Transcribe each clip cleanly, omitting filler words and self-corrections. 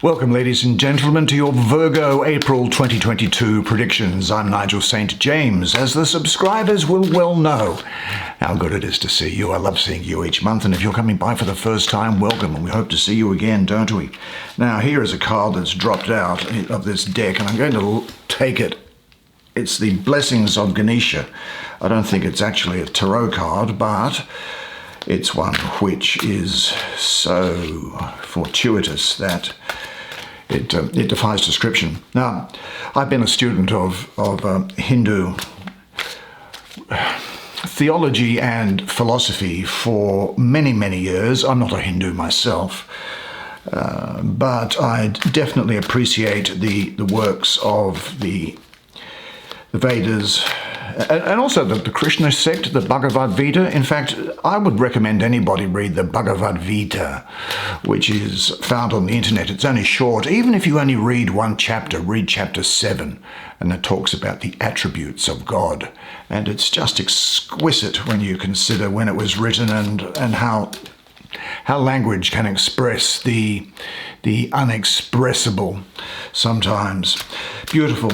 Welcome, ladies and gentlemen, to your Virgo April 2022 predictions. I'm Nigel Saint James, as the subscribers will well know how good it is to see you. I love seeing you each month, and if you're coming by for the first time, welcome, and we hope to see you again, don't we? Now, here is a card that's dropped out of this deck, and I'm going to take it. It's the Blessings of Ganesha. I don't think it's actually a tarot card, but it's one which is so fortuitous that it defies description. Now, I've been a student of Hindu theology and philosophy for many, many years. I'm not a Hindu myself, but I definitely appreciate the works of the Vedas, and also the Krishna sect, the Bhagavad Gita. In fact, I would recommend anybody read the Bhagavad Gita, which is found on the internet. It's only short. Even if you only read one chapter, read chapter 7, and it talks about the attributes of God. And it's just exquisite when you consider when it was written and how language can express the unexpressible sometimes. Beautiful.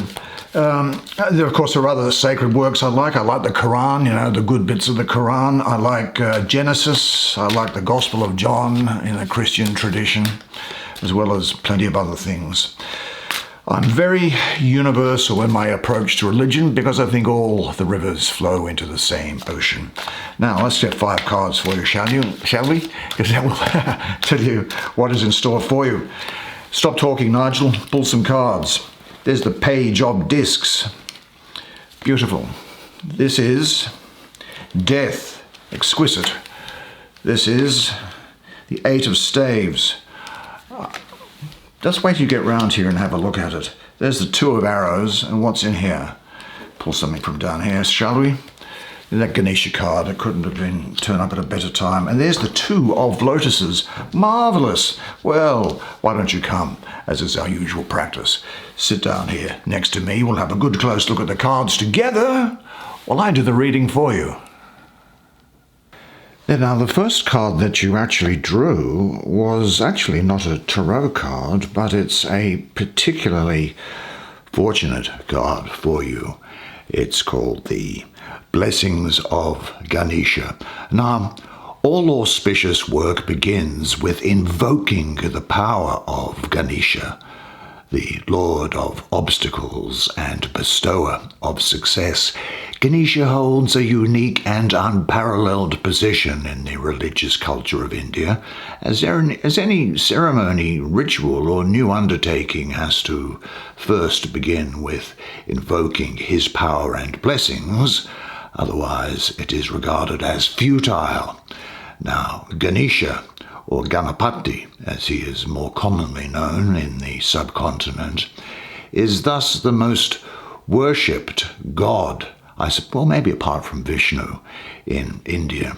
There, of course, are other sacred works I like. I like the Quran, the good bits of the Quran. I like Genesis. I like the Gospel of John in the Christian tradition, as well as plenty of other things. I'm very universal in my approach to religion because I think all the rivers flow into the same ocean. Now, let's get 5 cards for you, shall we? Because that will tell you what is in store for you. Stop talking, Nigel. Pull some cards. There's the Page of Discs. Beautiful. This is Death. Exquisite. This is the 8 of Staves. Just wait till you get round here and have a look at it. There's the 2 of Arrows, and what's in here? Pull something from down here, shall we? That Ganesha card, it couldn't have been turned up at a better time. And there's the 2 of Lotuses. Marvellous. Well, why don't you come, as is our usual practice. Sit down here next to me. We'll have a good close look at the cards together while I do the reading for you. Now, the first card that you actually drew was actually not a tarot card, but it's a particularly fortunate card for you. It's called the Blessings of Ganesha. Now, all auspicious work begins with invoking the power of Ganesha, the Lord of obstacles and bestower of success. Ganesha holds a unique and unparalleled position in the religious culture of India, as any ceremony, ritual, or new undertaking has to first begin with invoking his power and blessings. Otherwise, it is regarded as futile. Now, Ganesha, or Ganapati, as he is more commonly known in the subcontinent, is thus the most worshipped god, well, maybe apart from Vishnu, in India.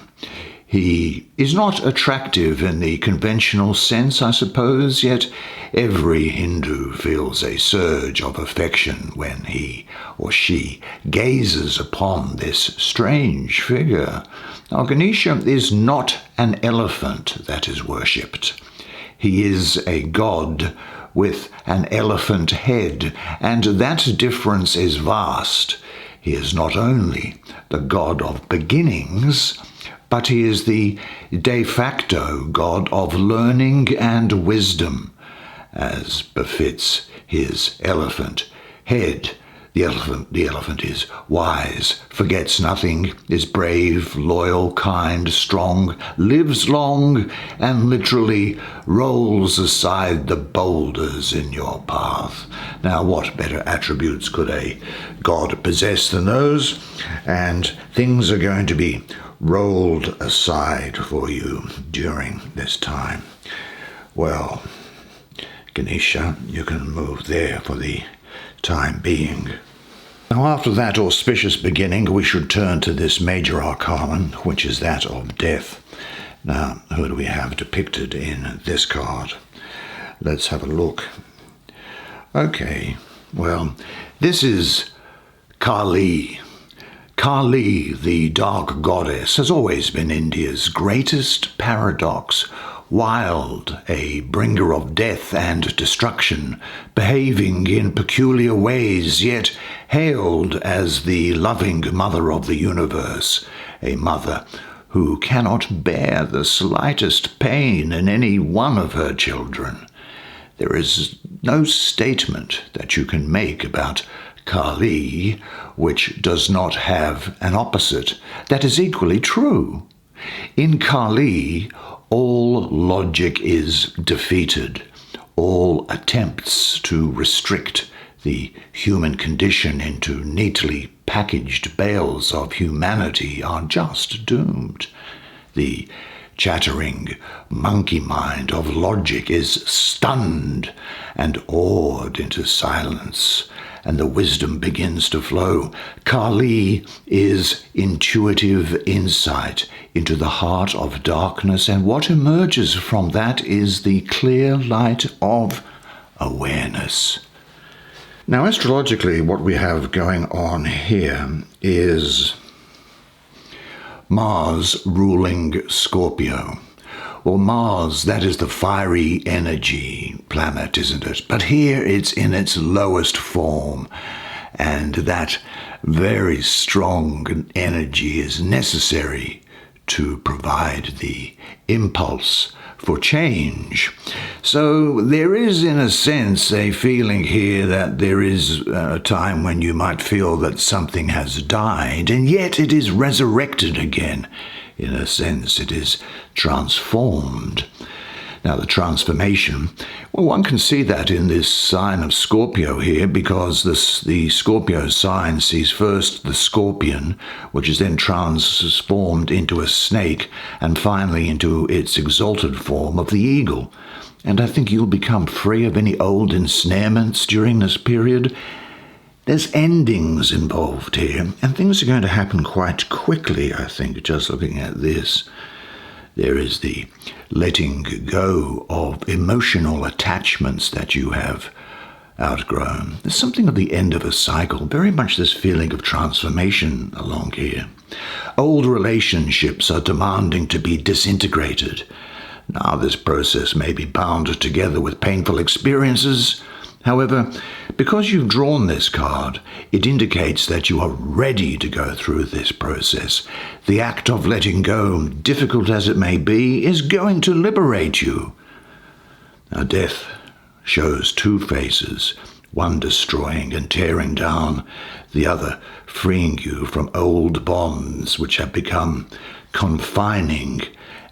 He is not attractive in the conventional sense, I suppose, yet every Hindu feels a surge of affection when he or she gazes upon this strange figure. Now, Ganesha is not an elephant that is worshipped. He is a god with an elephant head, and that difference is vast. He is not only the god of beginnings, but he is the de facto god of learning and wisdom, as befits his elephant head. The elephant is wise, forgets nothing, is brave, loyal, kind, strong, lives long, and literally rolls aside the boulders in your path. Now, what better attributes could a god possess than those? And things are going to be rolled aside for you during this time. Well, Ganesha, you can move there for the time being. Now, after that auspicious beginning, we should turn to this major arcanum, which is that of death. Now, who do we have depicted in this card? Let's have a look. Okay, well, this is Kali. Kali, the dark goddess, has always been India's greatest paradox. wild, a bringer of death and destruction, behaving in peculiar ways, yet hailed as the loving mother of the universe, a mother who cannot bear the slightest pain in any one of her children. There is no statement that you can make about Kali which does not have an opposite that is equally true. In Kali, all logic is defeated. All attempts to restrict the human condition into neatly packaged bales of humanity are just doomed. The chattering monkey mind of logic is stunned and awed into silence, and the wisdom begins to flow. Kali is intuitive insight into the heart of darkness, and what emerges from that is the clear light of awareness. Now, astrologically, what we have going on here is Mars ruling Scorpio. Well, Mars, that is the fiery energy planet, isn't it? But here it's in its lowest form, and that very strong energy is necessary to provide the impulse for change. So there is, in a sense, a feeling here that there is a time when you might feel that something has died, and yet it is resurrected again. In a sense, it is transformed. Now, the transformation, well, one can see that in this sign of Scorpio here, because the Scorpio sign sees first the scorpion, which is then transformed into a snake, and finally into its exalted form of the eagle. And I think you'll become free of any old ensnarements during this period. There's endings involved here, and things are going to happen quite quickly, I think, just looking at this. There is the letting go of emotional attachments that you have outgrown. There's something of the end of a cycle, very much this feeling of transformation along here. Old relationships are demanding to be disintegrated. Now, this process may be bound together with painful experiences. However, because you've drawn this card, it indicates that you are ready to go through this process. The act of letting go, difficult as it may be, is going to liberate you. Now, death shows two faces, one destroying and tearing down, the other freeing you from old bonds which have become confining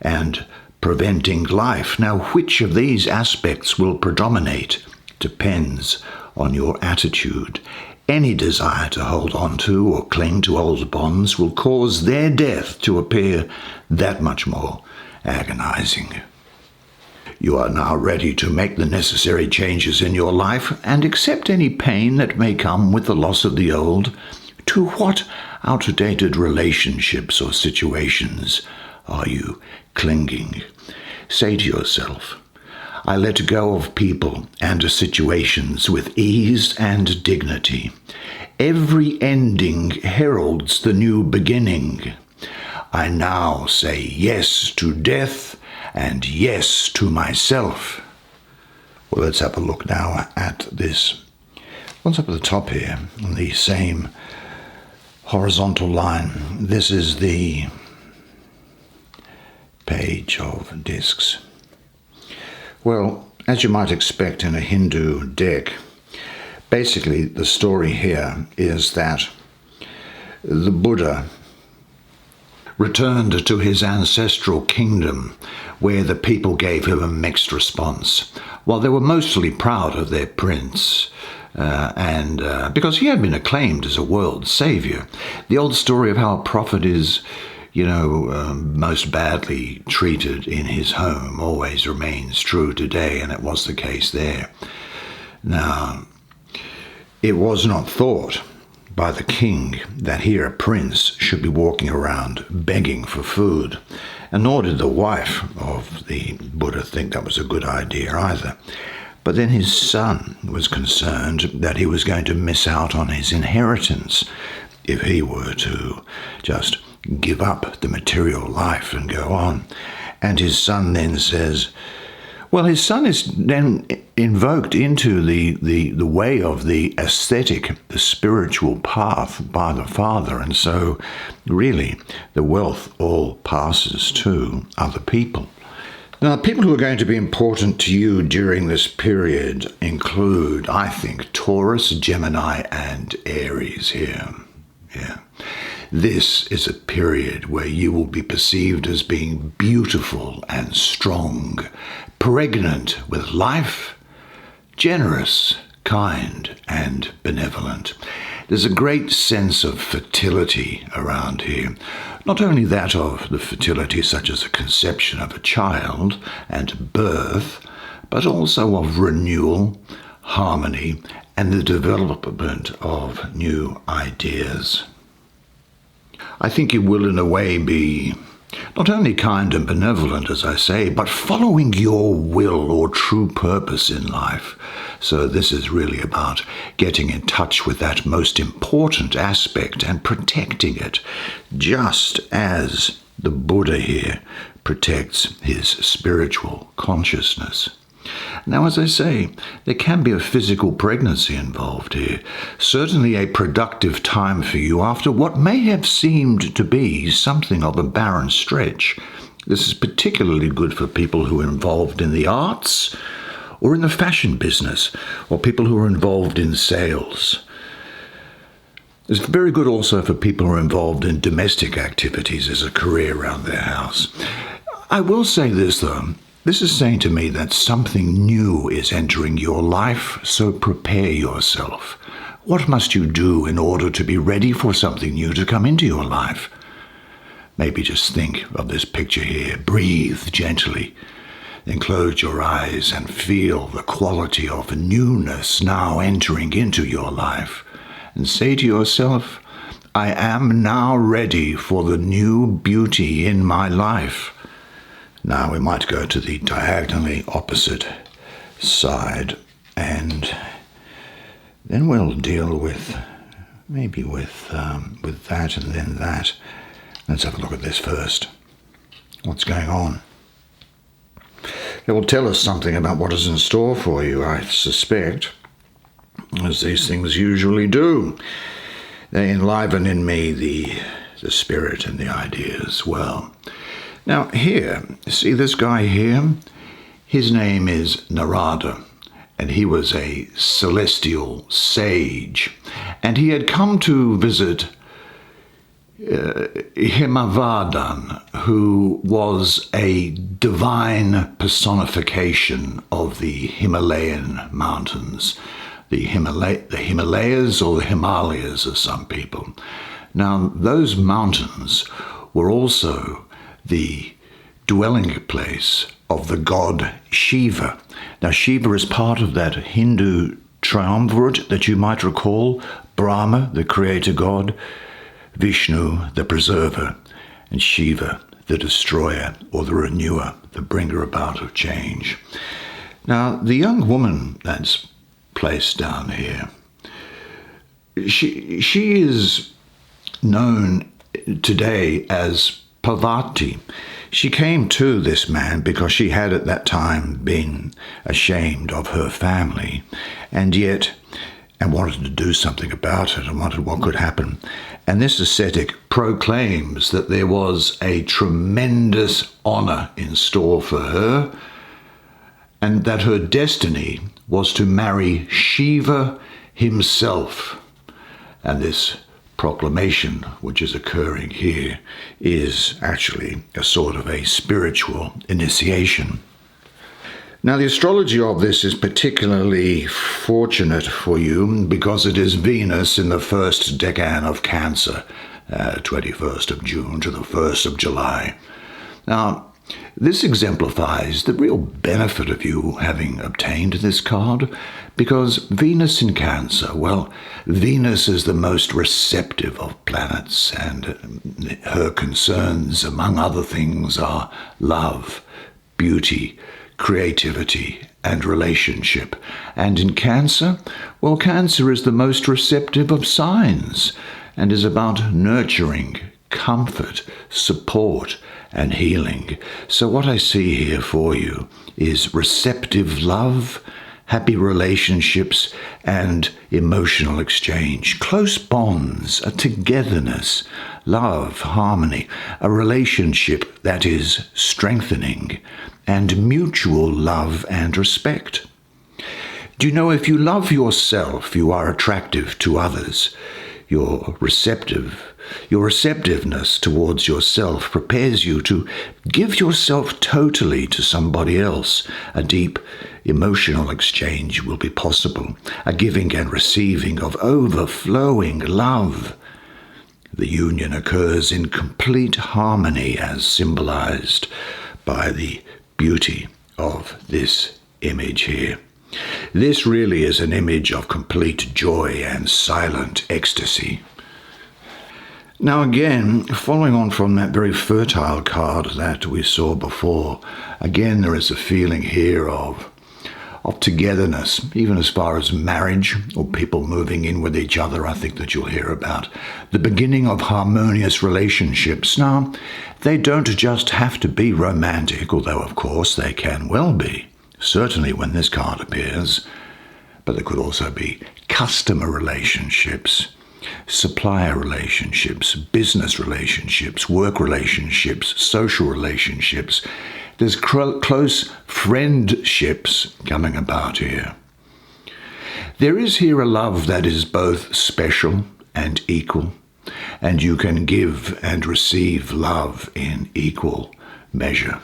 and preventing life. Now, which of these aspects will predominate depends on your attitude. Any desire to hold on to or cling to old bonds will cause their death to appear that much more agonizing. You are now ready to make the necessary changes in your life and accept any pain that may come with the loss of the old. To what outdated relationships or situations are you clinging? Say to yourself, I let go of people and situations with ease and dignity. Every ending heralds the new beginning. I now say yes to death and yes to myself. Well, let's have a look now at this. What's up at the top here? On the same horizontal line. This is the page of discs. Well, as you might expect in a Hindu deck, basically the story here is that the Buddha returned to his ancestral kingdom where the people gave him a mixed response. While they were mostly proud of their prince, because he had been acclaimed as a world savior. The old story of how a prophet is most badly treated in his home always remains true today, and it was the case there. Now, it was not thought by the king that here a prince should be walking around begging for food, and nor did the wife of the Buddha think that was a good idea either. But then his son was concerned that he was going to miss out on his inheritance if he were to just give up the material life and go on. And his son then says, well, his son is then invoked into the way of the aesthetic, the spiritual path by the father. And so really the wealth all passes to other people. Now, people who are going to be important to you during this period include, I think, Taurus, Gemini, and Aries here. Yeah. This is a period where you will be perceived as being beautiful and strong, pregnant with life, generous, kind, and benevolent. There's a great sense of fertility around here. Not only that of the fertility such as the conception of a child and birth, but also of renewal, harmony, and the development of new ideas. I think you will in a way be not only kind and benevolent, as I say, but following your will or true purpose in life. So this is really about getting in touch with that most important aspect and protecting it, just as the Buddha here protects his spiritual consciousness. Now, as I say, there can be a physical pregnancy involved here. Certainly a productive time for you after what may have seemed to be something of a barren stretch. This is particularly good for people who are involved in the arts or in the fashion business, or people who are involved in sales. It's very good also for people who are involved in domestic activities as a career around their house. I will say this, though. This is saying to me that something new is entering your life, so prepare yourself. What must you do in order to be ready for something new to come into your life? Maybe just think of this picture here. Breathe gently. Then close your eyes and feel the quality of newness now entering into your life. And say to yourself, I am now ready for the new beauty in my life. Now we might go to the diagonally opposite side, and then we'll deal with that and then that. Let's have a look at this first. What's going on? It will tell us something about what is in store for you, I suspect, as these things usually do. They enliven in me the spirit and the idea as well. Now here, see this guy here? His name is Narada, and he was a celestial sage, and he had come to visit Himavardhan, who was a divine personification of the Himalayan mountains, the Himalayas or the Himalayas of some people. Now those mountains were also the dwelling place of the god Shiva. Now Shiva is part of that Hindu triumvirate that you might recall: Brahma, the creator god, Vishnu, the preserver, and Shiva, the destroyer or the renewer, the bringer about of change. Now the young woman that's placed down here, she is known today as Parvati. She came to this man because she had at that time been ashamed of her family and wanted to do something about it and wondered what could happen. And this ascetic proclaims that there was a tremendous honor in store for her and that her destiny was to marry Shiva himself. And this proclamation, which is occurring here, is actually a sort of a spiritual initiation. Now, the astrology of this is particularly fortunate for you because it is Venus in the first decan of Cancer, 21st of June to the 1st of July. Now, this exemplifies the real benefit of you having obtained this card, because Venus in Cancer, well, Venus is the most receptive of planets, and her concerns, among other things, are love, beauty, creativity, and relationship. And in Cancer, well, Cancer is the most receptive of signs and is about nurturing, comfort, support, and healing. So what I see here for you is receptive love, happy relationships, and emotional exchange. Close bonds, a togetherness, love, harmony, a relationship that is strengthening, and mutual love and respect. Do you know, if you love yourself, you are attractive to others. Your receptiveness towards yourself prepares you to give yourself totally to somebody else. A deep emotional exchange will be possible, a giving and receiving of overflowing love. The union occurs in complete harmony as symbolized by the beauty of this image here. This really is an image of complete joy and silent ecstasy. Now again, following on from that very fertile card that we saw before, again there is a feeling here of togetherness, even as far as marriage or people moving in with each other. I think that you'll hear about the beginning of harmonious relationships. Now, they don't just have to be romantic, although of course they can well be, certainly when this card appears, but there could also be customer relationships, supplier relationships, business relationships, work relationships, social relationships. There's close friendships coming about here. There is here a love that is both special and equal, and you can give and receive love in equal measure.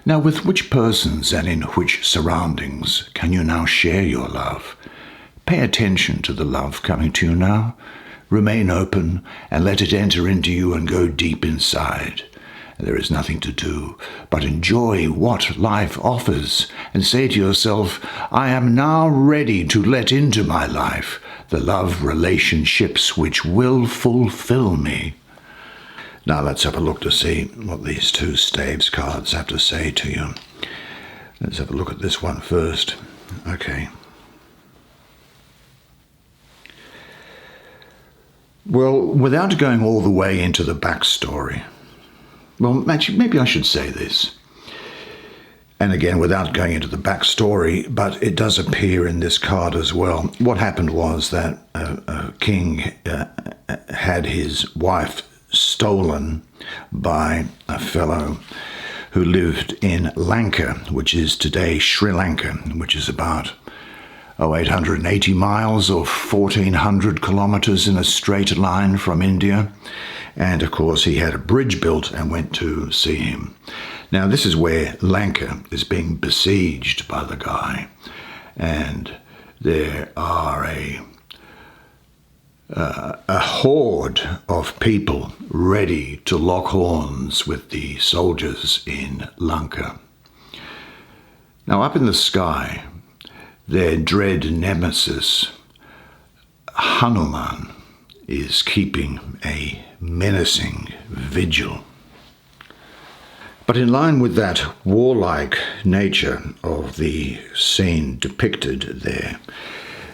Now, with which persons and in which surroundings can you now share your love? Pay attention to the love coming to you now. Remain open and let it enter into you and go deep inside. There is nothing to do but enjoy what life offers and say to yourself, I am now ready to let into my life the love relationships which will fulfill me. Now let's have a look to see what these two staves cards have to say to you. Let's have a look at this one first. Okay. Well, without going all the way into the backstory, well, actually, maybe I should say this. And again, without going into the backstory, but it does appear in this card as well. What happened was that a king had his wife stolen by a fellow who lived in Lanka, which is today Sri Lanka, which is about 880 miles or 1,400 kilometers in a straight line from India. And of course, he had a bridge built and went to see him. Now, this is where Lanka is being besieged by the guy. And there are a horde of people ready to lock horns with the soldiers in Lanka. Now, up in the sky, their dread nemesis, Hanuman, is keeping a menacing vigil. But in line with that warlike nature of the scene depicted there,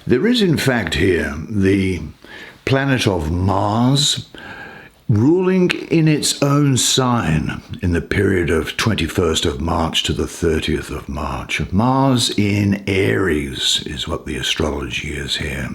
there is in fact here the planet of Mars ruling in its own sign in the period of 21st of March to the 30th of March. Mars in Aries is what the astrology is here.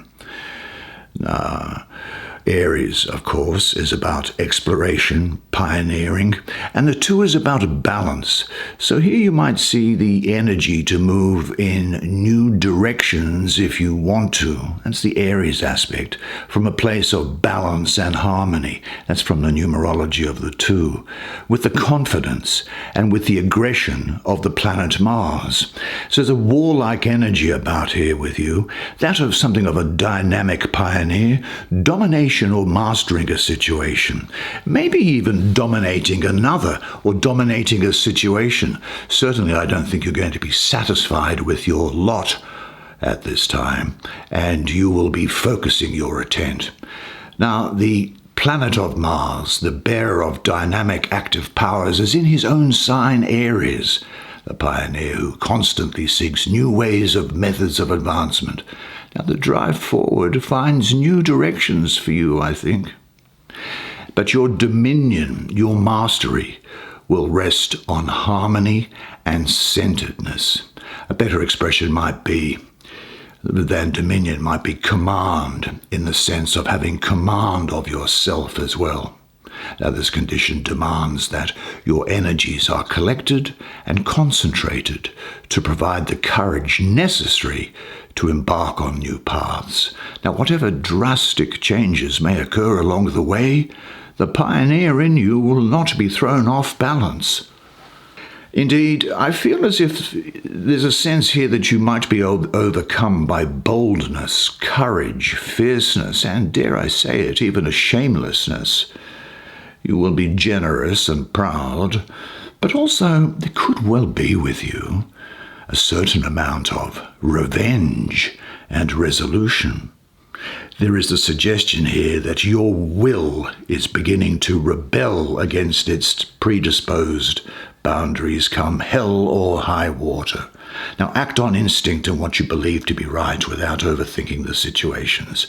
Aries, of course, is about exploration, pioneering, and the two is about a balance. So here you might see the energy to move in new directions if you want to. That's the Aries aspect, from a place of balance and harmony. That's from the numerology of the two, with the confidence and with the aggression of the planet Mars. So there's a warlike energy about here with you, that of something of a dynamic pioneer, domination or mastering a situation, maybe even dominating another or dominating a situation. Certainly, I don't think you're going to be satisfied with your lot at this time, and you will be focusing your intent. Now, the planet of Mars, the bearer of dynamic active powers, is in his own sign Aries, the pioneer who constantly seeks new ways of methods of advancement. Now, the drive forward finds new directions for you, I think. But your dominion, your mastery, will rest on harmony and centeredness. A better expression might be than dominion might be command, in the sense of having command of yourself as well. Now, this condition demands that your energies are collected and concentrated to provide the courage necessary to embark on new paths. Now, whatever drastic changes may occur along the way, the pioneer in you will not be thrown off balance. Indeed, I feel as if there's a sense here that you might be overcome by boldness, courage, fierceness, and, dare I say it, even a shamelessness. You will be generous and proud, but also there could well be with you a certain amount of revenge and resolution. There is the suggestion here that your will is beginning to rebel against its predisposed boundaries, come hell or high water. Now, act on instinct and what you believe to be right without overthinking the situations.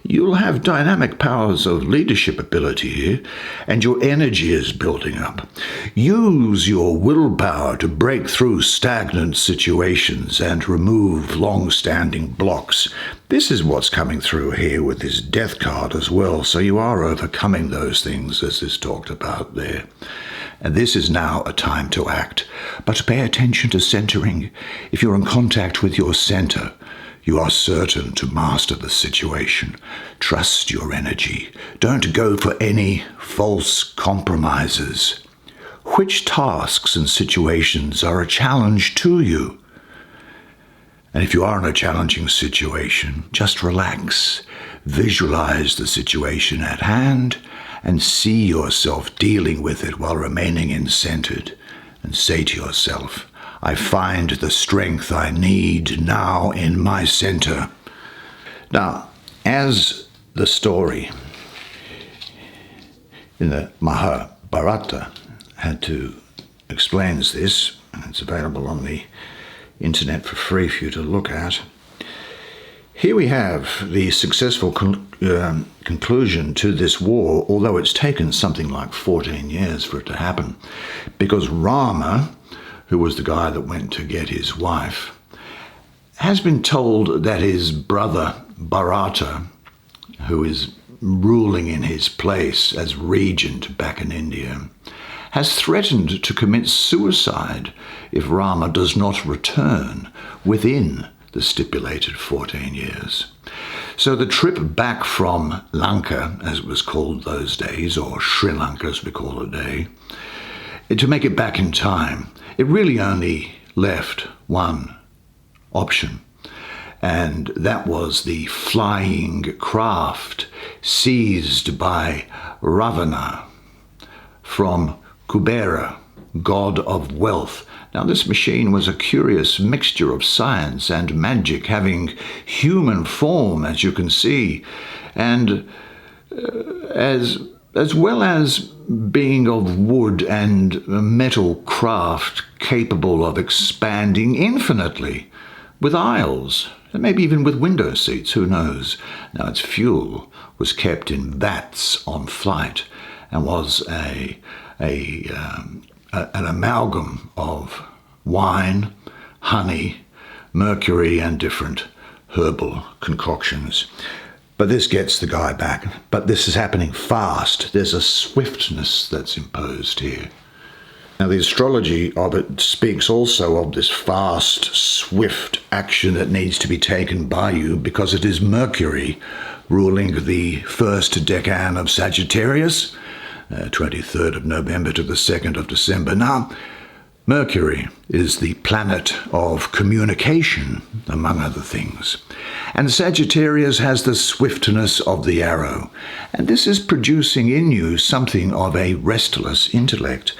You'll have dynamic powers of leadership ability here, and your energy is building up. Use your willpower to break through stagnant situations and remove long-standing blocks. This is what's coming through here with this death card as well, so you are overcoming those things as is talked about there. And this is now a time to act. But pay attention to centering. If you're in contact with your center, you are certain to master the situation. Trust your energy. Don't go for any false compromises. Which tasks and situations are a challenge to you? And if you are in a challenging situation, just relax. Visualize the situation at hand and see yourself dealing with it while remaining centered. And say to yourself, I find the strength I need now in my center. Now, as the story in the Mahabharata explains this, and it's available on the internet for free for you to look at, here we have the successful conclusion to this war, although it's taken something like 14 years for it to happen, because Rama, who was the guy that went to get his wife, has been told that his brother Bharata, who is ruling in his place as regent back in India, has threatened to commit suicide if Rama does not return within the stipulated 14 years. So the trip back from Lanka, as it was called those days, or Sri Lanka as we call it today, to make it back in time, it really only left one option, and that was the flying craft seized by Ravana from Kubera, god of wealth. Now, this machine was a curious mixture of science and magic, having human form, as you can see, and as well as being of wood and metal craft capable of expanding infinitely, with aisles, and maybe even with window seats, who knows. Now, its fuel was kept in vats on flight and was an amalgam of wine, honey, mercury, and different herbal concoctions. But this gets the guy back. But this is happening fast. There's a swiftness that's imposed here. Now, the astrology of it speaks also of this fast, swift action that needs to be taken by you, because it is Mercury ruling the first decan of Sagittarius, 23rd of November to the 2nd of December. Now, Mercury is the planet of communication, among other things. And Sagittarius has the swiftness of the arrow. And this is producing in you something of a restless intellect.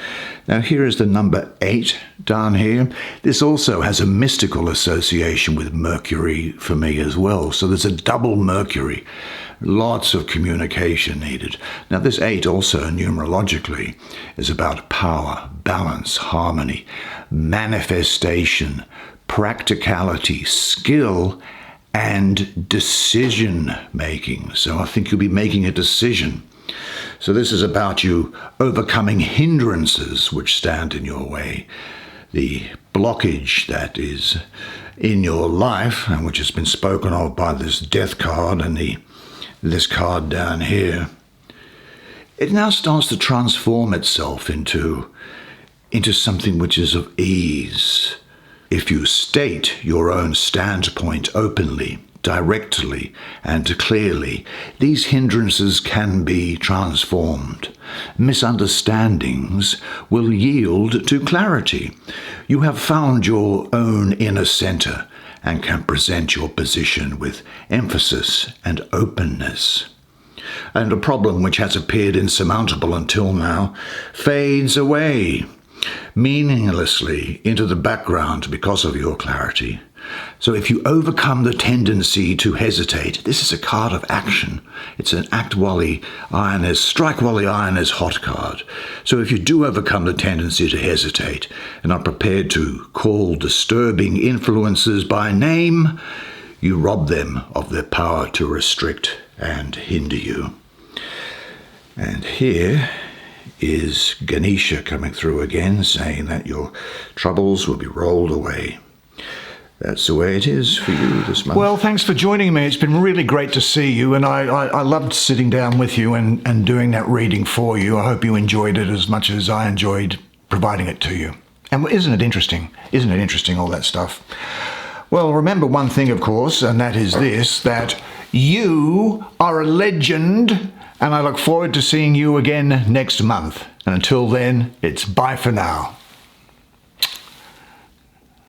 Now, here is the number 8 down here. This also has a mystical association with Mercury for me as well. So there's a double Mercury. Lots of communication needed. Now, this 8 also, numerologically, is about power, balance, harmony, manifestation, practicality, skill, and decision-making. So I think you'll be making a decision So this is about you overcoming hindrances which stand in your way. The blockage that is in your life, and which has been spoken of by this death card and this card down here, it now starts to transform itself into something which is of ease. If you state your own standpoint openly, directly, and clearly, these hindrances can be transformed. Misunderstandings will yield to clarity. You have found your own inner center and can present your position with emphasis and openness. And a problem which has appeared insurmountable until now fades away meaninglessly into the background because of your clarity. So if you overcome the tendency to hesitate, this is a card of action. It's an act while the iron is, strike while the iron is hot card. So if you do overcome the tendency to hesitate and are prepared to call disturbing influences by name, you rob them of their power to restrict and hinder you. And here is Ganesha coming through again, saying that your troubles will be rolled away. That's the way it is for you this month. Well, thanks for joining me. It's been really great to see you, and I loved sitting down with you and doing that reading for you. I hope you enjoyed it as much as I enjoyed providing it to you. And isn't it interesting? Isn't it interesting, all that stuff? Well, remember one thing, of course, and that is this, that you are a legend, and I look forward to seeing you again next month. And until then, it's bye for now.